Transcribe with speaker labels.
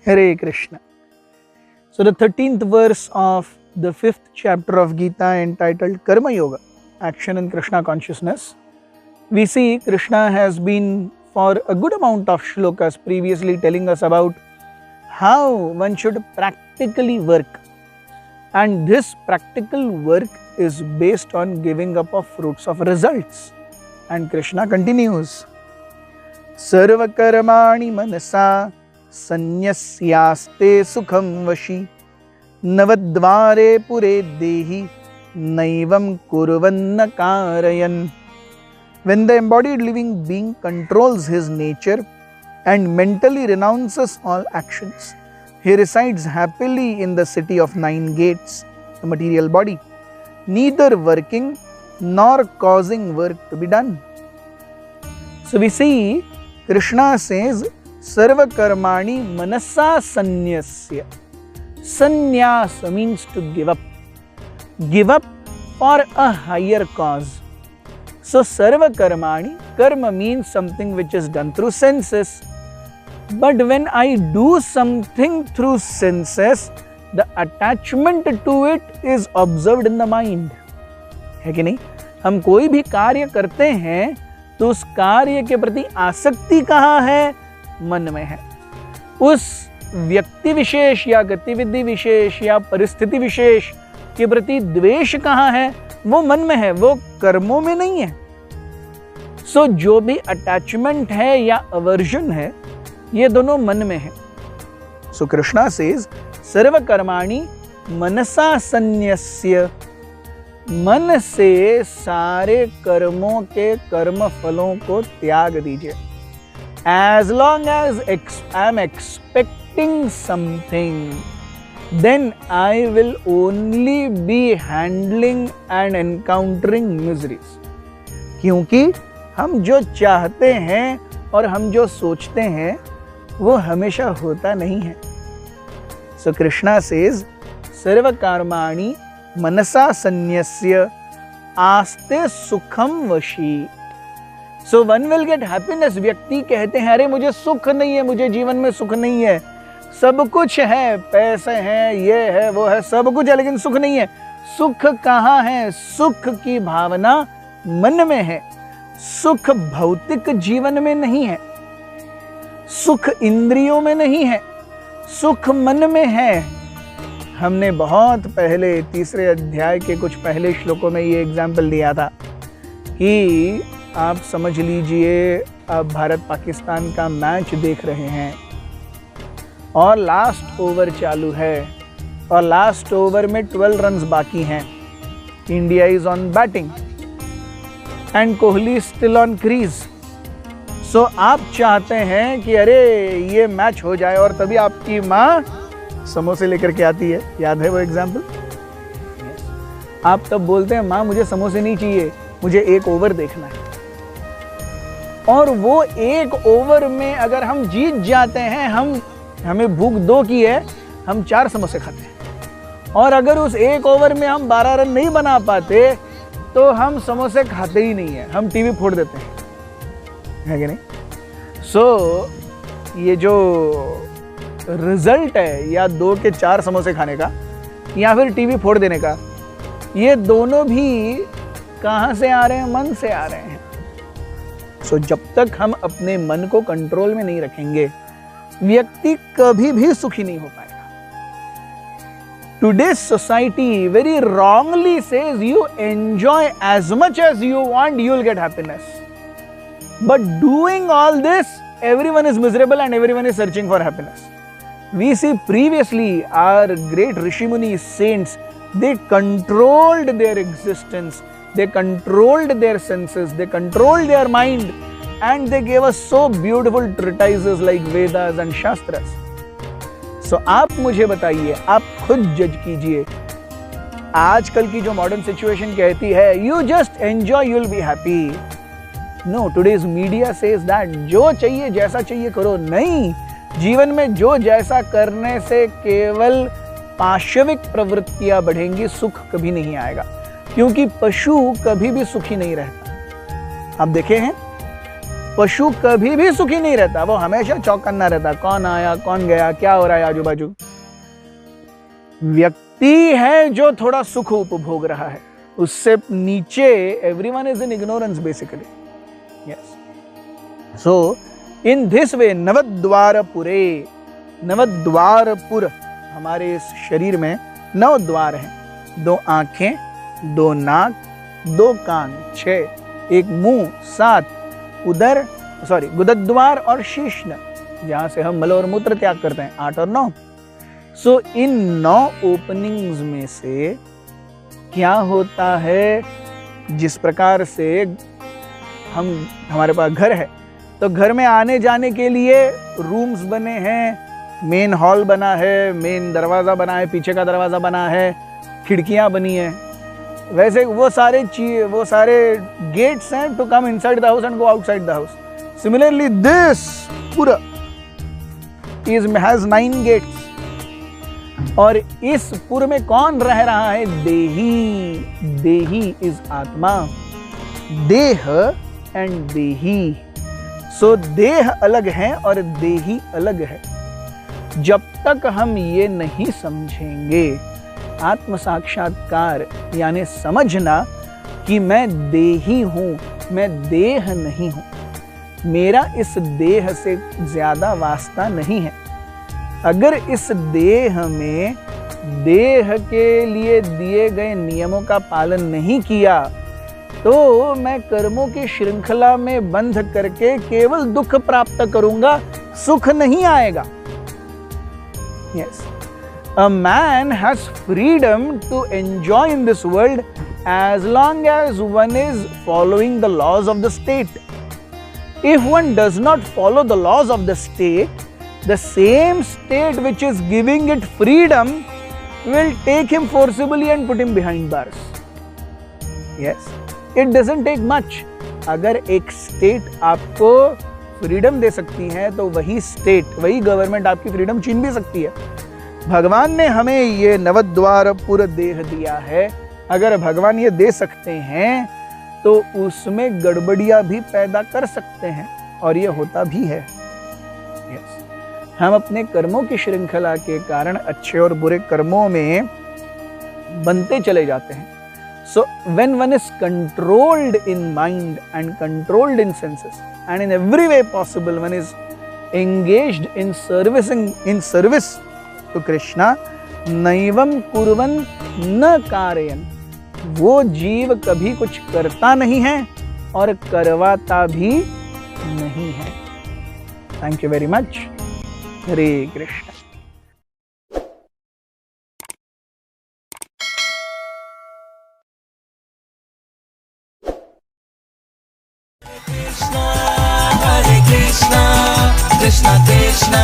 Speaker 1: Hare Krishna. So the 13th verse of the 5th chapter of Gita entitled Karma Yoga, Action in Krishna Consciousness. We see Krishna has been for a good amount of shlokas previously telling us about how one should practically work. And this practical work is based on giving up of fruits of results. And Krishna continues, Sarva karmani manasa sanyasyaste sukham vashi navadvare pure dehi naivam kurvanna karayan. When the embodied living being controls his nature and mentally renounces all actions, he resides happily in the city of 9 gates, the material body, neither working nor causing work to be done. So we see Krishna says, Sarva karmani manasa sanyasya. Sannyasa means to give up. Give up for a higher cause. So sarva karmani, karma means something which is done through senses. But when I do something through senses, the attachment to it is observed in the mind. है कि नहीं? हम कोई भी कार्य करते हैं तो उस कार्य के प्रति आसक्ति कहाँ है? मन में है. उस व्यक्ति विशेष या गतिविधि विशेष या परिस्थिति विशेष के प्रति द्वेष कहाँ है? वो मन में है, वो कर्मों में नहीं है. सो जो भी अटैचमेंट है या अवर्जन है, ये दोनों मन में है. सो कृष्णा सेज सर्व कर्माणि मनसा सन्यस्य. मन से सारे कर्मों के कर्म फलों को त्याग दीजिए. As long as I am expecting something, then I will only be handling and encountering miseries. क्योंकि हम जो चाहते हैं और हम जो सोचते हैं वो हमेशा होता नहीं है. So Krishna says, सर्व कर्माणि मनसा सन्यस्य आस्ते सुखम वशी. So one will get happiness. व्यक्ति कहते हैं अरे मुझे सुख नहीं है, मुझे जीवन में सुख नहीं है. सब कुछ है, पैसे हैं, ये है, वो है, सब कुछ है, लेकिन सुख नहीं है. सुख कहाँ है? सुख की भावना मन में है. सुख भौतिक जीवन में नहीं है, सुख इंद्रियों में नहीं है, सुख मन में है. हमने बहुत पहले 3रे अध्याय के कुछ पहले श्लोकों में ये एग्जाम्पल दिया था कि आप समझ लीजिए अब भारत पाकिस्तान का मैच देख रहे हैं और लास्ट ओवर चालू है और लास्ट ओवर में 12 रन्स बाकी हैं. India is on batting and Kohli still on crease. So आप चाहते हैं कि अरे ये मैच हो जाए और तभी आपकी माँ समोसे लेकर के आती है. याद है वो एग्जाम्पल? आप तब बोलते हैं माँ मुझे समोसे नहीं चाहिए, मुझे 1 ओवर देखना है. और वो 1 ओवर में अगर हम जीत जाते हैं, हमें भूख 2 की है, हम 4 समोसे खाते हैं. और अगर उस 1 ओवर में हम 12 रन नहीं बना पाते तो हम समोसे खाते ही नहीं है, हम टीवी फोड़ देते हैं, है कि नहीं? सो ये जो रिजल्ट है या 2 के 4 समोसे खाने का या फिर टीवी फोड़ देने का, ये दोनों भी कहाँ से आ रहे हैं? मन से आ रहे हैं. सो जब तक हम अपने मन को कंट्रोल में नहीं रखेंगे, व्यक्ति कभी भी सुखी नहीं हो पाएगा. Today's society very wrongly says you enjoy as much as you want, you will get happiness. But doing all this, everyone is miserable and everyone is searching for happiness. We see previously our great Rishi Muni saints, they controlled their existence, they controlled their senses, they controlled their mind, and they gave us so beautiful treatises like Vedas and Shastras. So आप मुझे बताइए, आप खुद जज कीजिए. आजकल की जो मॉडर्न सिचुएशन कहती है you just enjoy, you'll be happy. No, today's media says that जो चाहिए जैसा चाहिए करो. नहीं, जीवन में जो जैसा करने से केवल पाशविक प्रवृत्तियां बढ़ेंगी, सुख कभी नहीं आएगा. क्योंकि पशु कभी भी सुखी नहीं रहता. आप देखे हैं पशु कभी भी सुखी नहीं रहता, वो हमेशा चौकन्ना रहता, कौन आया कौन गया, क्या हो रहा है आजू बाजू। व्यक्ति है जो थोड़ा सुख उपभोग रहा है, उससे नीचे everyone is in ignorance basically. Yes, so in this way नवद्वारपुरे, नवद्वारपुर, हमारे इस शरीर में 9 द्वार हैं, 2 आंखें, 2 नाक, 2 कान, 6, 1 मुंह, 7 उदर, सॉरी गुदद्वार और शीश्न, जहां से हम मल और मूत्र त्याग करते हैं, 8 और 9। सो इन 9 ओपनिंग्स में से क्या होता है, जिस प्रकार से हमारे पास घर है, तो घर में आने जाने के लिए रूम्स बने हैं, मेन हॉल बना है, मेन दरवाजा बना है, पीछे का दरवाजा बना है, खिड़कियां बनी है, वैसे वो सारे गेट्स हैं to come inside the house and go outside the house. Similarly this पूरा हैज 9 गेट्स। और इस पुर में कौन रह रहा है? देही। देही इज आत्मा, देह एंड देही। सो देह अलग है और देही अलग है। जब तक हम ये नहीं समझेंगे, आत्म साक्षात्कार यानी समझना कि मैं देही हूं, मैं देह नहीं हूं, मेरा इस देह से ज्यादा वास्ता नहीं है। अगर इस देह में देह के लिए दिए गए नियमों का पालन नहीं किया, तो मैं कर्मों की श्रृंखला में बंध करके केवल दुख प्राप्त करूंगा, सुख नहीं आएगा। Yes. A man has freedom to enjoy in this world as long as one is following the laws of the state. If one does not follow the laws of the state, the same state which is giving it freedom will take him forcibly and put him behind bars. Yes, it doesn't take much. अगर एक state आपको freedom दे सकती है, तो वही state, वही government आपकी freedom छीन भी सकती है। भगवान ने हमें ये नवद्वारपुर देह दिया है। अगर भगवान ये दे सकते हैं, तो उसमें गड़बड़ियां भी पैदा कर सकते हैं, और ये होता भी है। Yes. हम अपने कर्मों की श्रृंखला के कारण अच्छे और बुरे कर्मों में बनते चले जाते हैं। So when one is controlled in mind and controlled in senses and in every way possible, one is engaged in service to Krishna, नैवम कुर्वन् न कारयन्, वो जीव कभी कुछ करता नहीं है और करवाता भी नहीं है। Thank you very much. Hare Krishna.
Speaker 2: Krishna, Krishna Krishna